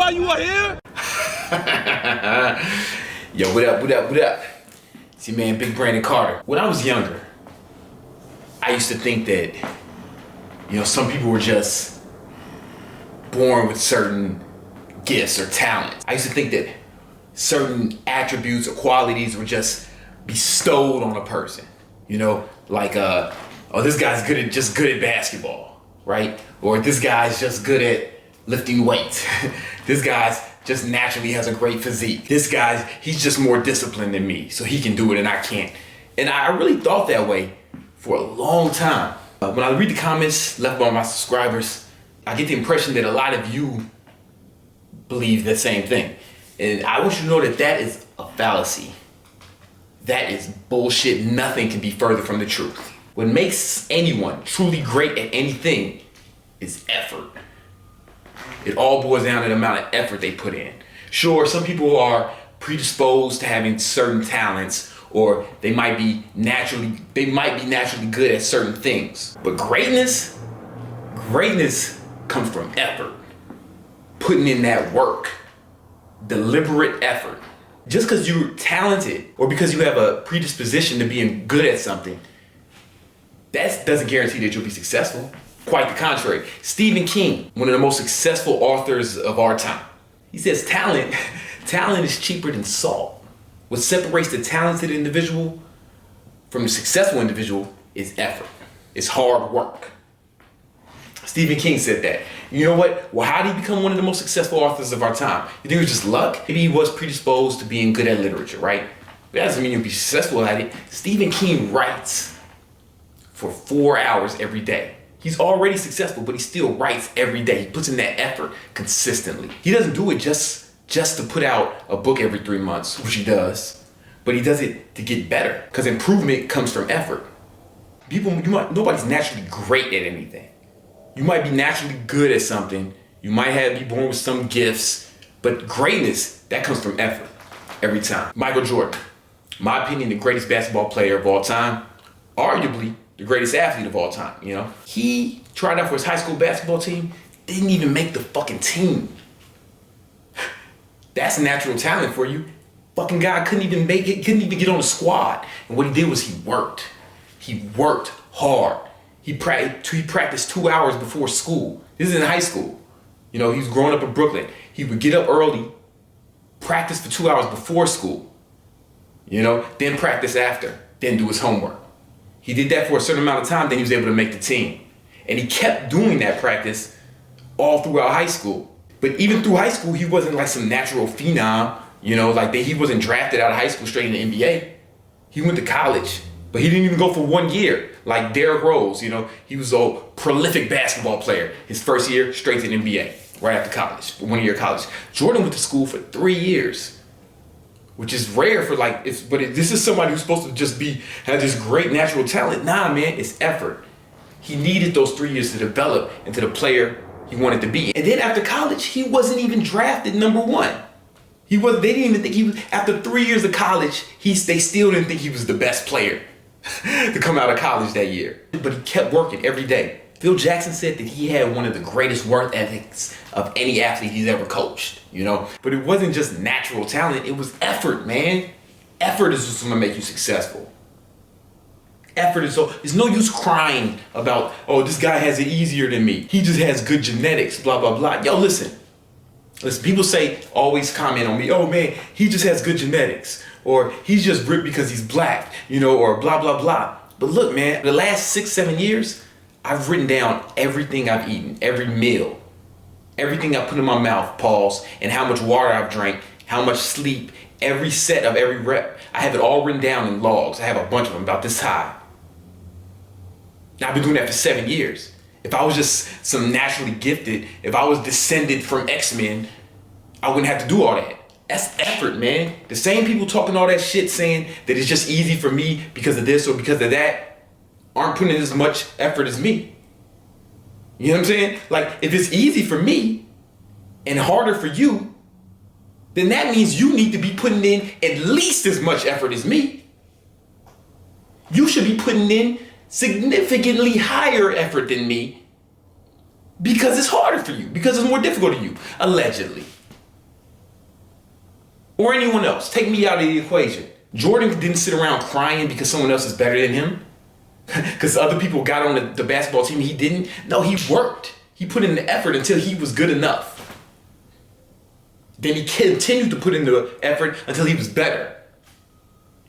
why you are here? Yo, what up? See, man, Big Brandon Carter. When I was younger, I used to think that, some people were just born with certain gifts or talents. I used to think that certain attributes or qualities were just bestowed on a person. Like, this guy's good at basketball, right? Or this guy's just good at lifting weights. This guy's just naturally has a great physique. This guy's, he's just more disciplined than me, so he can do it and I can't. And I really thought that way for a long time. When I read the comments left by my subscribers, I get the impression that a lot of you believe the same thing. And I want you to know that that is a fallacy. That is bullshit. Nothing can be further from the truth. What makes anyone truly great at anything is effort. It all boils down to the amount of effort they put in. Sure, some people are predisposed to having certain talents, or they might be naturally good at certain things. But greatness comes from effort. Putting in that work, deliberate effort. Just because you're talented or because you have a predisposition to being good at something, that doesn't guarantee that you'll be successful. Quite the contrary. Stephen King, one of the most successful authors of our time, he says talent is cheaper than salt. What separates the talented individual from the successful individual is effort. It's hard work. Stephen King said that. You know what? Well, how did he become one of the most successful authors of our time? You think it was just luck? Maybe he was predisposed to being good at literature, right? But that doesn't mean you'll be successful at it. Stephen King writes for 4 hours every day. He's already successful, but he still writes every day. He puts in that effort consistently. He doesn't do it just to put out a book every 3 months, which he does, but he does it to get better, because improvement comes from effort. Nobody's naturally great at anything. You might be naturally good at something. You might be born with some gifts, but greatness, that comes from effort every time. Michael Jordan, my opinion, the greatest basketball player of all time, arguably the greatest athlete of all time, He tried out for his high school basketball team, didn't even make the fucking team. That's natural talent for you. Fucking guy couldn't even make it, couldn't even get on the squad. And what he did was he worked. He worked hard. He practiced 2 hours before school. This is in high school. He was growing up in Brooklyn. He would get up early, practice for 2 hours before school, then practice after, then do his homework. He did that for a certain amount of time, then he was able to make the team. And he kept doing that practice all throughout high school. But even through high school, he wasn't like some natural phenom, he wasn't drafted out of high school straight in the NBA. He went to college, but he didn't even go for 1 year. Like Derrick Rose, he was a prolific basketball player. His first year, straight to the NBA, right after college, 1 year college. Jordan went to school for 3 years, which is rare for this is somebody who's supposed to just have this great natural talent. Nah, man, it's effort. He needed those 3 years to develop into the player he wanted to be. And then after college, he wasn't even drafted number 1. They didn't even think he was, after 3 years of college, they still didn't think he was the best player to come out of college that year. But he kept working every day. Phil Jackson said that he had one of the greatest work ethics of any athlete he's ever coached, But it wasn't just natural talent, it was effort, man. Effort is what's gonna make you successful. There's no use crying about, oh, this guy has it easier than me. He just has good genetics, blah, blah, blah. Yo, listen, people always comment on me, oh man, he just has good genetics. Or he's just ripped because he's black, or blah, blah, blah. But look, man, the last 6-7 years, I've written down everything I've eaten, every meal, everything I put in my mouth, pause, and how much water I've drank, how much sleep, every set of every rep. I have it all written down in logs. I have a bunch of them about this high. Now, I've been doing that for 7 years. If I was just some naturally gifted, if I was descended from X-Men, I wouldn't have to do all that. That's effort, man. The same people talking all that shit saying that it's just easy for me because of this or because of that aren't putting in as much effort as me. You know what I'm saying? Like, if it's easy for me and harder for you, then that means you need to be putting in at least as much effort as me. You should be putting in significantly higher effort than me because it's harder for you, because it's more difficult to you, allegedly. Or anyone else. Take me out of the equation. Jordan didn't sit around crying because someone else is better than him. Because other people got on the basketball team, he didn't. No, he worked. He put in the effort until he was good enough. Then he continued to put in the effort until he was better.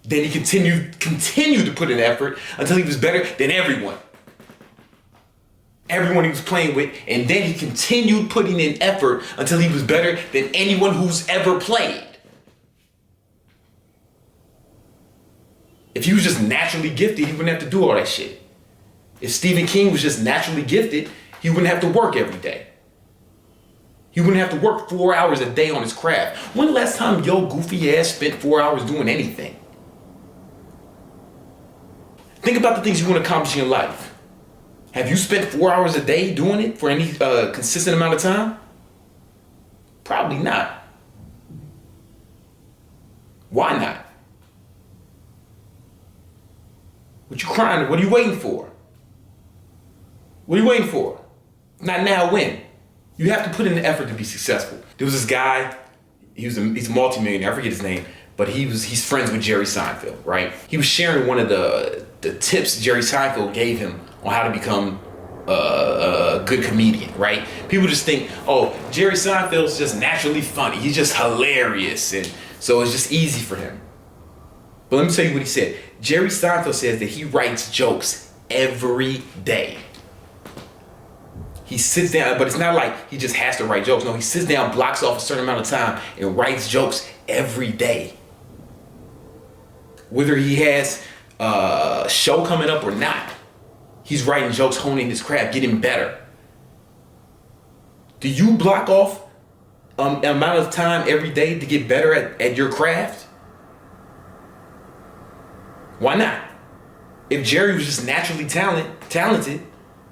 Then he continued to put in effort until he was better than everyone. Everyone he was playing with. And then he continued putting in effort until he was better than anyone who's ever played. If he was just naturally gifted, he wouldn't have to do all that shit. If Stephen King was just naturally gifted, he wouldn't have to work every day. He wouldn't have to work 4 hours a day on his craft. When the last time your goofy ass spent 4 hours doing anything? Think about the things you want to accomplish in your life. Have you spent 4 hours a day doing it for any consistent amount of time? Probably not. Why not? What you crying? What are you waiting for? What are you waiting for? Not now, when? You have to put in the effort to be successful. There was this guy, he's a multimillionaire, I forget his name, but he's friends with Jerry Seinfeld, right? He was sharing one of the tips Jerry Seinfeld gave him on how to become a good comedian, right? People just think, oh, Jerry Seinfeld's just naturally funny. He's just hilarious, and so it's just easy for him. But let me tell you what he said. Jerry Seinfeld says that he writes jokes every day. He sits down, but it's not like he just has to write jokes. No, he sits down, blocks off a certain amount of time, and writes jokes every day. Whether he has a show coming up or not, he's writing jokes, honing his craft, getting better. Do you block off an amount of time every day to get better at your craft? Why not? If Jerry was just naturally talented,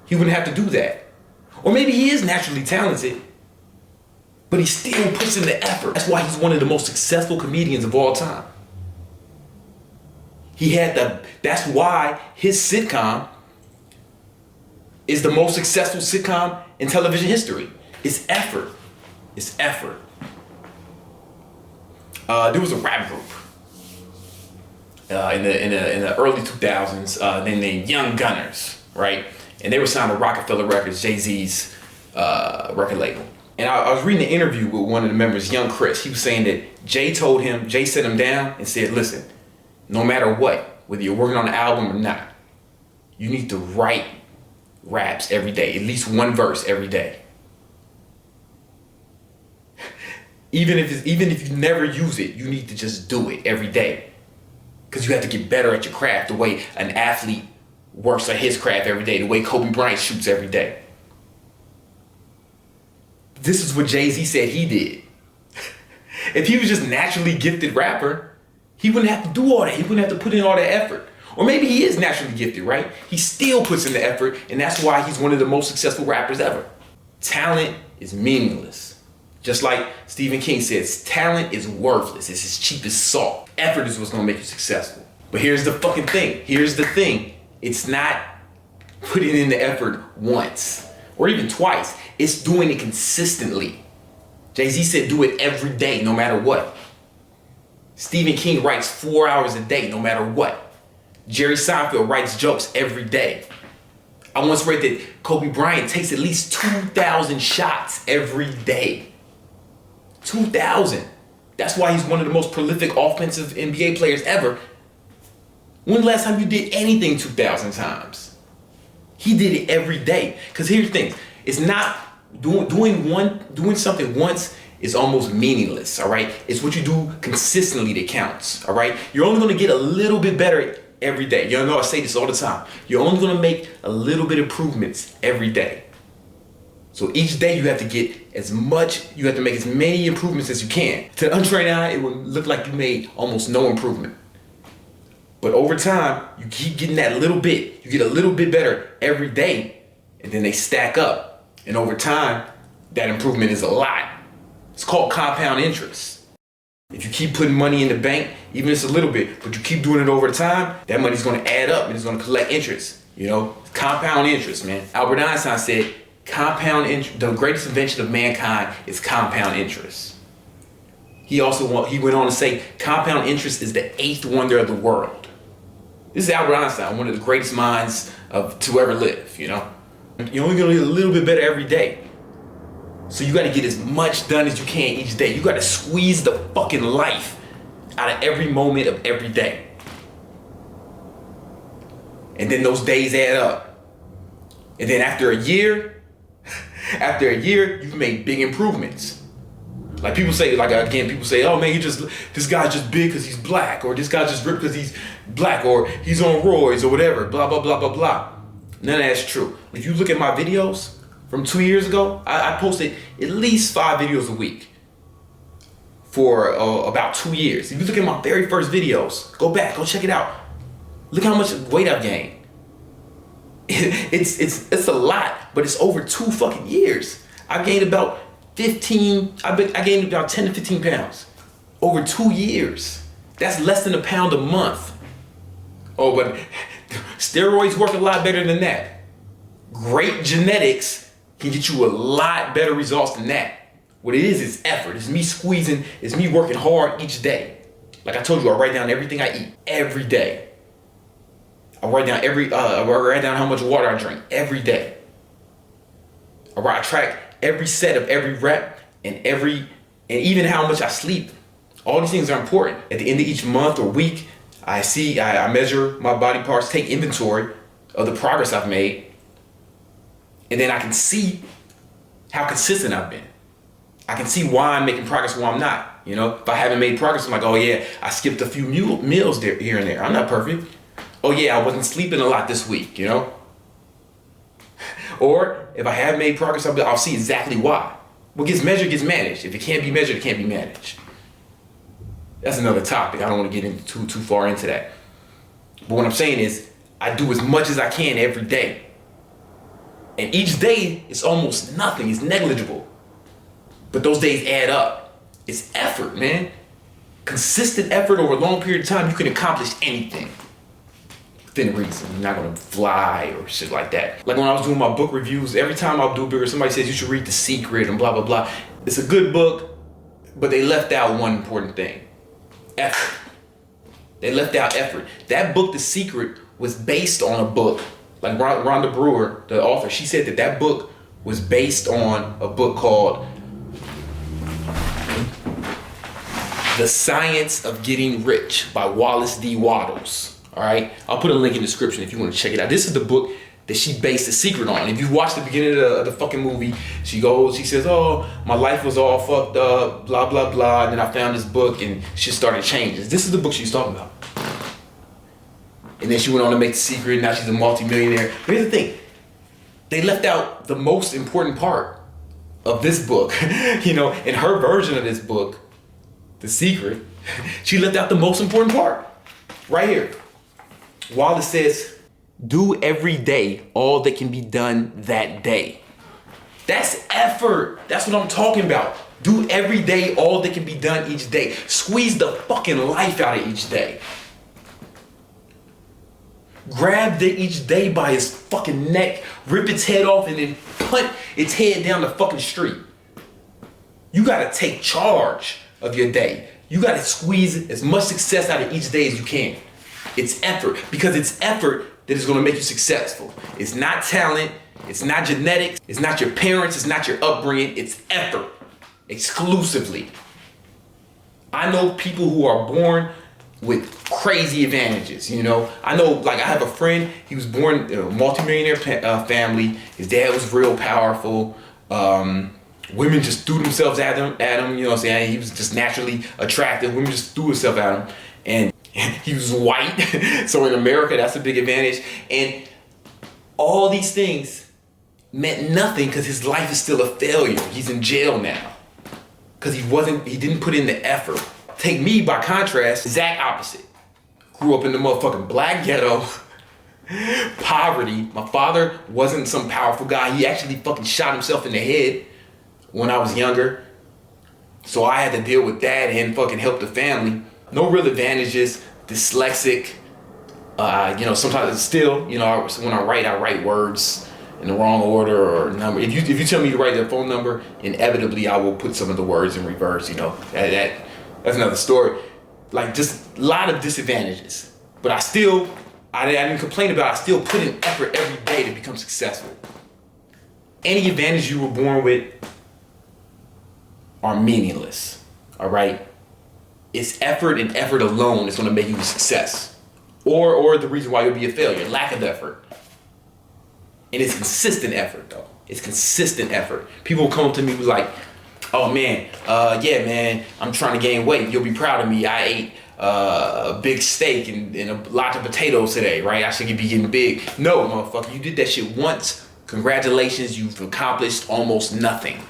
he wouldn't have to do that. Or maybe he is naturally talented, but he still puts in the effort. That's why he's one of the most successful comedians of all time. That's why his sitcom is the most successful sitcom in television history. It's effort. It's effort. There was a rap group in the early 2000s named Young Gunners, right? And they were signed to Rockefeller Records, Jay-Z's record label. And I was reading an interview with one of the members, Young Chris. He was saying that Jay set him down and said, listen, no matter what, whether you're working on an album or not, you need to write raps every day, at least one verse every day. Even if you never use it, you need to just do it every day. Because you have to get better at your craft, the way an athlete works at his craft every day, the way Kobe Bryant shoots every day. This is what Jay-Z said he did. If he was just naturally gifted rapper, he wouldn't have to do all that. He wouldn't have to put in all that effort. Or maybe he is naturally gifted, right? He still puts in the effort, and that's why he's one of the most successful rappers ever. Talent is meaningless. Just like Stephen King says, talent is worthless. It's as cheap as salt. Effort is what's gonna make you successful. But here's the fucking thing. Here's the thing. It's not putting in the effort once or even twice. It's doing it consistently. Jay-Z said do it every day, no matter what. Stephen King writes 4 hours a day, no matter what. Jerry Seinfeld writes jokes every day. I once read that Kobe Bryant takes at least 2,000 shots every day. 2,000. That's why he's one of the most prolific offensive NBA players ever. When the last time you did anything 2,000 times? He did it every day. Because here's the thing. It's not doing something once is almost meaningless, all right? It's what you do consistently that counts, all right? You're only going to get a little bit better every day. You know I say this all the time. You're only going to make a little bit improvements every day. So each day you have to make as many improvements as you can. To the untrained eye, it will look like you made almost no improvement. But over time, you keep getting that little bit. You get a little bit better every day, and then they stack up. And over time, that improvement is a lot. It's called compound interest. If you keep putting money in the bank, even if it's a little bit, but you keep doing it over time, that money's gonna add up and it's gonna collect interest. You know, compound interest, man. Albert Einstein said, the greatest invention of mankind is compound interest. He went on to say compound interest is the eighth wonder of the world. This is Albert Einstein, one of the greatest minds to ever live, you know? You're only gonna live a little bit better every day. So you gotta get as much done as you can each day. You gotta squeeze the fucking life out of every moment of every day. And then those days add up. And then after a year, you've made big improvements. Like people say, people say, oh man, this guy's just big because he's black, or this guy's just ripped because he's black, or he's on roids, or whatever, blah, blah, blah, blah, blah. None of that's true. If you look at my videos from 2 years ago, I posted at least 5 videos a week for about 2 years. If you look at my very first videos, go back, go check it out. Look how much weight I've gained. It's a lot, but it's over 2 fucking years. I gained about 10 to 15 pounds over 2 years. That's less than a pound a month. Oh, but steroids work a lot better than that. Great genetics can get you a lot better results than that. What it is effort. It's me squeezing, it's me working hard each day. Like I told you, I write down everything I eat every day. I write down how much water I drink every day. I track every set of every rep and even how much I sleep. All these things are important. At the end of each month or week, I measure my body parts, take inventory of the progress I've made, and then I can see how consistent I've been. I can see why I'm making progress, why I'm not. You know, if I haven't made progress, I'm like, oh yeah, I skipped a few meals here and there. I'm not perfect. Oh yeah, I wasn't sleeping a lot this week, you know? Or if I have made progress, I'll see exactly why. What gets measured gets managed. If it can't be measured, it can't be managed. That's another topic. I don't want to get into too far into that. But what I'm saying is, I do as much as I can every day. And each day is almost nothing. It's negligible. But those days add up. It's effort, man. Consistent effort over a long period of time, you can accomplish anything. Within reason. You're not gonna fly or shit like that. Like when I was doing my book reviews, every time I'll do bigger, somebody says you should read The Secret and blah, blah, blah. It's a good book, but they left out one important thing. Effort. They left out effort. That book, The Secret, was based on a book. Like Rhonda Brewer, the author, she said that book was based on a book called The Science of Getting Rich by Wallace D. Wattles. All right, I'll put a link in the description if you want to check it out. This is the book that she based The Secret on. If you watch the beginning of the fucking movie, she says, oh, my life was all fucked up, blah, blah, blah. And then I found this book and shit started changing. This is the book she's talking about. And then she went on to make The Secret. Now she's a multimillionaire. But here's the thing. They left out the most important part of this book. You know, in her version of this book, The Secret, she left out the most important part. Right here. Wallace says, do every day all that can be done that day. That's effort. That's what I'm talking about. Do every day all that can be done each day. Squeeze the fucking life out of each day. Grab each day by his fucking neck, rip its head off, and then punt its head down the fucking street. You gotta take charge of your day. You gotta squeeze as much success out of each day as you can. It's effort, because it's effort that is gonna make you successful. It's not talent, it's not genetics, it's not your parents, it's not your upbringing, it's effort, exclusively. I know people who are born with crazy advantages, you know? I know, like I have a friend, he was born in a multimillionaire family, his dad was real powerful, women just threw themselves at him, you know what I'm saying? He was just naturally attractive, women just threw themselves at him, and he was white, so in America, that's a big advantage. And all these things meant nothing because his life is still a failure. He's in jail now because he didn't put in the effort. Take me, by contrast, exact opposite. Grew up in the motherfucking black ghetto, poverty. My father wasn't some powerful guy. He actually fucking shot himself in the head when I was younger. So I had to deal with that and fucking help the family. No real advantages, dyslexic, you know, sometimes still, you know, when I write words in the wrong order or number. If you tell me to write the phone number, inevitably I will put some of the words in reverse, you know. that's another story. Like just a lot of disadvantages. But I didn't complain about it. I still put in effort every day to become successful. Any advantage you were born with are meaningless, all right? It's effort and effort alone is gonna make you a success. Or the reason why you'll be a failure, lack of effort. And it's consistent effort though. It's consistent effort. People will come up to me with like, oh man, yeah man, I'm trying to gain weight. You'll be proud of me. I ate a big steak and a lot of potatoes today, right? I should be getting big. No, motherfucker, you did that shit once. Congratulations, you've accomplished almost nothing.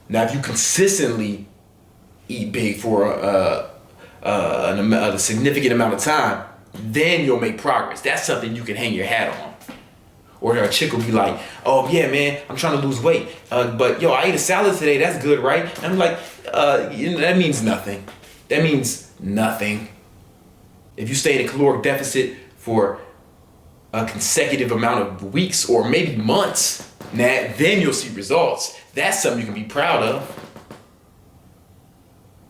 Now, if you consistently eat big for a significant amount of time, then you'll make progress. That's something you can hang your hat on. Or a chick will be like, oh yeah, man, I'm trying to lose weight. But yo, I ate a salad today, that's good, right? And I'm like, that means nothing. That means nothing. If you stay in a caloric deficit for a consecutive amount of weeks or maybe months, then you'll see results. That's something you can be proud of.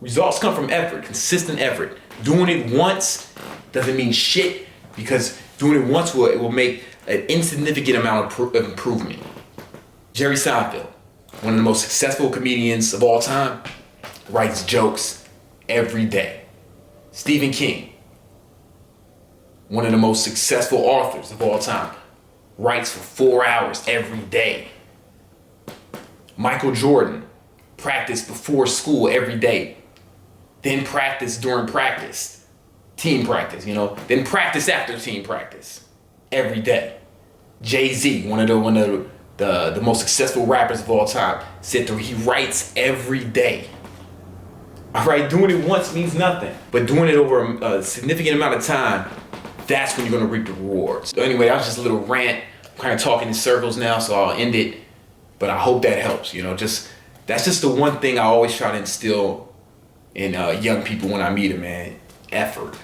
Results come from effort, consistent effort. Doing it once doesn't mean shit because doing it once will make an insignificant amount of improvement. Jerry Seinfeld, one of the most successful comedians of all time, writes jokes every day. Stephen King, one of the most successful authors of all time, writes for 4 hours every day. Michael Jordan practiced before school every day, then practice during practice, team practice, then practice after team practice every day. Jay-Z, one of the most successful rappers of all time, said that he writes every day. All right, doing it once means nothing, but doing it over a significant amount of time, that's when you're gonna reap the rewards. So anyway, that was just a little rant. I'm kind of talking in circles now, so I'll end it. But I hope that helps. That's just the one thing I always try to instill in young people when I meet them, man. Effort.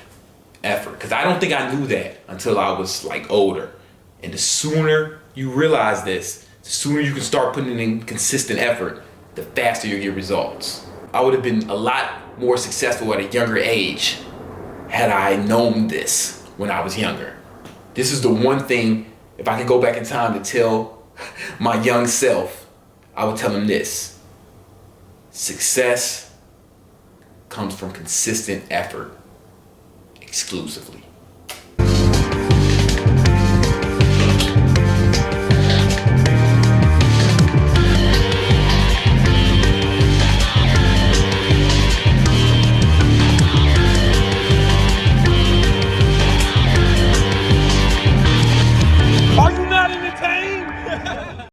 Because I don't think I knew that until I was like older. And the sooner you realize this, the sooner you can start putting in consistent effort, the faster you'll get results. I would have been a lot more successful at a younger age had I known this when I was younger. This is the one thing, if I could go back in time to tell my young self, I would tell him this. Success comes from consistent effort exclusively.